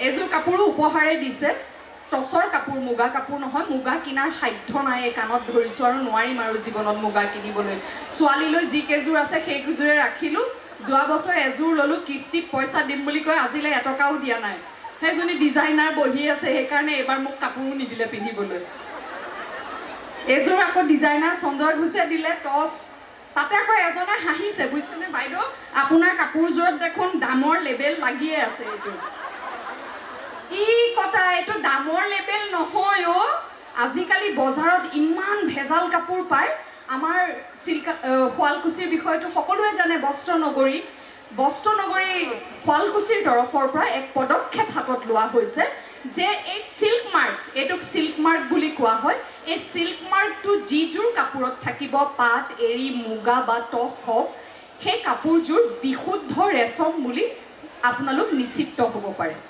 এযোৰ কাপোৰো উপহাৰে দিছে টছৰ কাপোৰ মুগা কাপোৰ নহয় মুগা কিনাৰ সাধ্য নাই কাণত ধৰিছোঁ আৰু নোৱাৰিম আৰু জীৱনত মুগা কিনিবলৈ ছোৱালীলৈ যি কেইযোৰ আছে সেই কেইযোৰে ৰাখিলোঁ যোৱা বছৰ এযোৰ ল'লোঁ কিস্তিত পইচা দিম বুলি কৈ আজিলৈ এটকাও দিয়া নাই সেইজনী ডিজাইনাৰ বহি আছে সেইকাৰণে এইবাৰ মোক কাপোৰো নিদিলে পিন্ধিবলৈ এযোৰ আকৌ ডিজাইনাৰ সঞ্জয় ঘোষে দিলে টছ তাতে আকৌ এজনে হাঁহিছে বুজিছেনে বাইদেউ আপোনাৰ কাপোৰযোৰত দেখোন দামৰ লেবেল লাগিয়ে আছে এইটো ই কথা এইটো দামৰ লেবেল নহয় অ আজিকালি বজাৰত ইমান ভেজাল কাপোৰ পায় আমাৰ শুৱালকুছিৰ বিষয়টো সকলোৱে জানে বস্ত্ৰনগৰী শুৱালকুছিৰ তৰফৰ পৰা এক পদক্ষেপ হাতত লোৱা হৈছে যে এই সিল্ক মাৰ্ক এইটোক সিল্ক মাৰ্ক বুলি কোৱা হয় এই সিল্ক মাৰ্কটো যিযোৰ কাপোৰত থাকিব পাট এৰী মুগা বা টছ হওক সেই কাপোৰযোৰ বিশুদ্ধ ৰেচম বুলি আপোনালোক নিশ্চিত হ'ব পাৰে